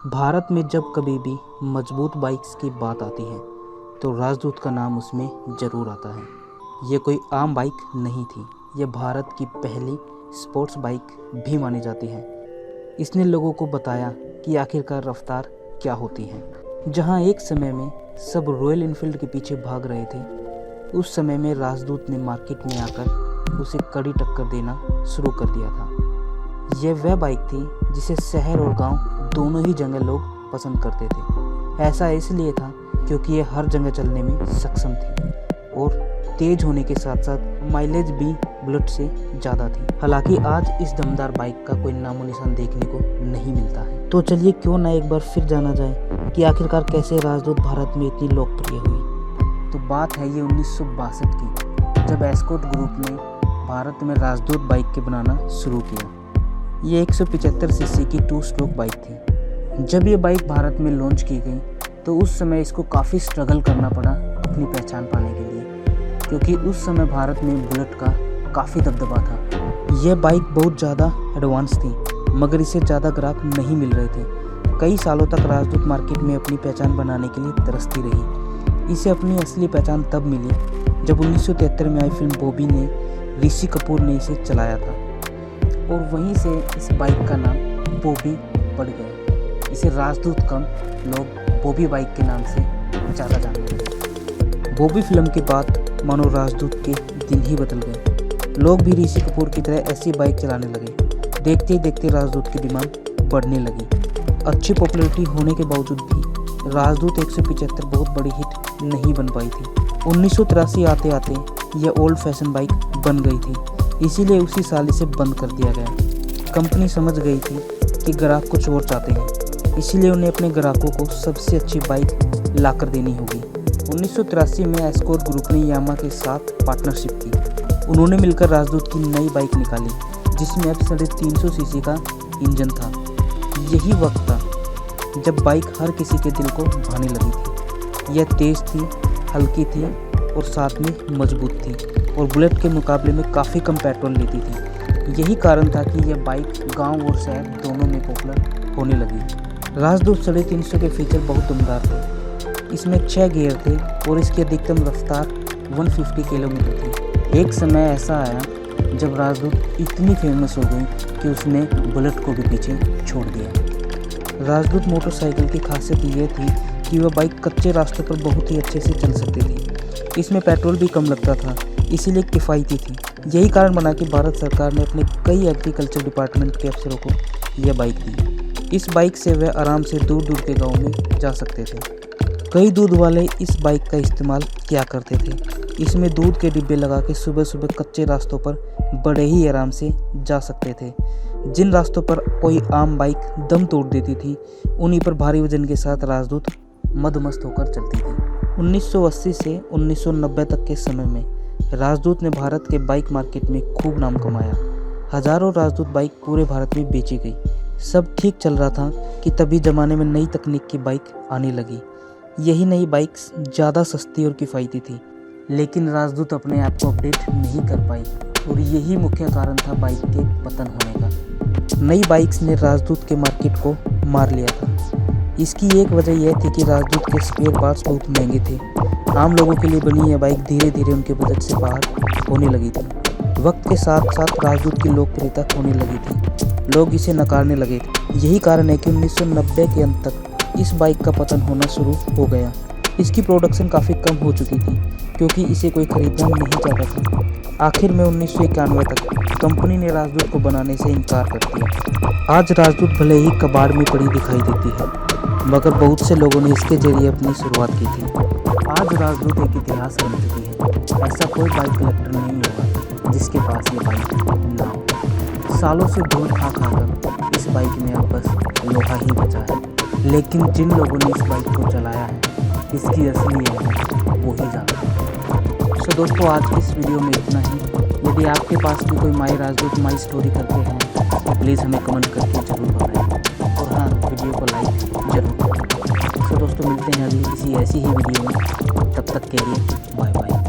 भारत में जब कभी भी मजबूत बाइक्स की बात आती है तो राजदूत का नाम उसमें ज़रूर आता है। ये कोई आम बाइक नहीं थी, ये भारत की पहली स्पोर्ट्स बाइक भी मानी जाती है। इसने लोगों को बताया कि आखिरकार रफ्तार क्या होती है। जहां एक समय में सब रॉयल एनफील्ड के पीछे भाग रहे थे, उस समय में राजदूत ने मार्केट में आकर उसे कड़ी टक्कर देना शुरू कर दिया था। यह वह बाइक थी जिसे शहर और गांव दोनों ही जगह लोग पसंद करते थे। ऐसा इसलिए था क्योंकि ये हर जगह चलने में सक्षम थी और तेज होने के साथ साथ माइलेज भी बुलेट से ज़्यादा थी। हालांकि आज इस दमदार बाइक का कोई नामो निशान देखने को नहीं मिलता है। तो चलिए क्यों ना एक बार फिर जाना जाए कि आखिरकार कैसे राजदूत भारत में इतनी लोकप्रिय हुई। तो बात है ये 1962 की, जब एस्कॉर्ट ग्रुप ने भारत में राजदूत बाइक के बनाना शुरू किया। ये 175 सीसी की 2 स्ट्रोक बाइक थी। जब ये बाइक भारत में लॉन्च की गई तो उस समय इसको काफ़ी स्ट्रगल करना पड़ा अपनी पहचान पाने के लिए, क्योंकि उस समय भारत में बुलेट का काफ़ी दबदबा था। यह बाइक बहुत ज़्यादा एडवांस थी, मगर इसे ज़्यादा ग्राहक नहीं मिल रहे थे। कई सालों तक राजदूत मार्केट में अपनी पहचान बनाने के लिए तरसती रही। इसे अपनी असली पहचान तब मिली जब 1973 में आई फिल्म बॉबी ने ऋषि कपूर ने इसे चलाया था और वहीं से इस बाइक का नाम बॉबी पड़ गया। इसे राजदूत कम लोग बॉबी बाइक के नाम से ज़्यादा जानते हैं। बॉबी फिल्म के बाद मानो राजदूत के दिन ही बदल गए। लोग भी ऋषि कपूर की तरह ऐसी बाइक चलाने लगे। देखते ही देखते राजदूत की डिमांड बढ़ने लगी। अच्छी पॉपुलैरिटी होने के बावजूद भी राजदूत 175 बहुत बड़ी हिट नहीं बन पाई थी। 1983 आते आते यह ओल्ड फैशन बाइक बन गई थी, इसीलिए उसी साल इसे बंद कर दिया गया। कंपनी समझ गई थी कि ग्राहक कुछ और चाहते हैं, इसीलिए उन्हें अपने ग्राहकों को सबसे अच्छी बाइक लाकर देनी होगी। 1983 में एस्कॉर्ट ग्रुप ने यामा के साथ पार्टनरशिप की। उन्होंने मिलकर राजदूत की नई बाइक निकाली, जिसमें अब 350 सीसी का इंजन था। यही वक्त था जब बाइक हर किसी के दिल को भाने लगी थी। यह तेज़ थी, हल्की थी और साथ में मजबूत थी और बुलेट के मुकाबले में काफ़ी कम पेट्रोल लेती थी। यही कारण था कि यह बाइक गांव और शहर दोनों में पॉपुलर होने लगी। राजदूत 350 के फीचर बहुत दमदार थे। इसमें 6 गियर थे और इसकी अधिकतम रफ्तार 150 किलोमीटर थी। एक समय ऐसा आया जब राजदूत इतनी फेमस हो गई कि उसने बुलेट को भी पीछे छोड़ दिया। राजदूत मोटरसाइकिल की खासियत ये थी कि वह बाइक कच्चे रास्तों पर बहुत ही अच्छे से चल सकती थी। इसमें पेट्रोल भी कम लगता था, इसीलिए किफ़ायती थी। यही कारण बना कि भारत सरकार ने अपने कई एग्रीकल्चर डिपार्टमेंट के अफसरों को यह बाइक दी। इस बाइक से वह आराम से दूर दूर के गाँव में जा सकते थे। कई दूध वाले इस बाइक का इस्तेमाल किया करते थे। इसमें दूध के डिब्बे लगा के सुबह सुबह कच्चे रास्तों पर बड़े ही आराम से जा सकते थे। जिन रास्तों पर कोई आम बाइक दम तोड़ देती थी, उन्हीं पर भारी वजन के साथ राजदूत मदमस्त होकर चलती थी। 1980 से 1990 तक के समय में राजदूत ने भारत के बाइक मार्केट में खूब नाम कमाया। हजारों राजदूत बाइक पूरे भारत में बेची गई। सब ठीक चल रहा था कि तभी ज़माने में नई तकनीक की बाइक आने लगी। यही नई बाइक्स ज़्यादा सस्ती और किफ़ायती थी, लेकिन राजदूत अपने आप को अपडेट नहीं कर पाई और यही मुख्य कारण था बाइक के पतन होने का। नई बाइक्स ने राजदूत के मार्केट को मार लिया था। इसकी एक वजह यह थी कि राजदूत के स्पेयर पार्ट्स बहुत महंगे थे। आम लोगों के लिए बनी यह बाइक धीरे धीरे उनके बजट से बाहर होने लगी थी। वक्त के साथ साथ राजदूत की लोकप्रियता होने लगी थी। लोग इसे नकारने लगे थे। यही कारण है कि 1990 के अंत तक इस बाइक का पतन होना शुरू हो गया। इसकी प्रोडक्शन काफ़ी कम हो चुकी थी क्योंकि इसे कोई खरीदना नहीं चाहता था। आखिर में 1991 तक कंपनी ने राजदूत को बनाने से इनकार कर दिया। आज राजदूत भले ही कबाड़ में पड़ी दिखाई देती है, मगर बहुत से लोगों ने इसके जरिए अपनी शुरुआत की थी। आज राजदूत एक इतिहास बन चुकी है। ऐसा कोई बाइक कलेक्टर नहीं होगा जिसके पास ये बाइक ना हो। सालों से धूल खा कर इस बाइक में अब बस लोहा ही बचा है, लेकिन जिन लोगों ने इस बाइक को चलाया है, इसकी असली है वो ही जानते हैं। सो दोस्तों, आज की इस वीडियो में इतना ही। यदि आपके पास भी कोई माई राजदूत माई स्टोरी करते हैं तो प्लीज़ हमें कमेंट करके ज़रूर बताएं और हाँ, वीडियो को लाइक ज़रूर करें। सो दोस्तों, मिलते हैं अगली किसी ऐसी ही वीडियो में। तब तक के लिए बाय बाय।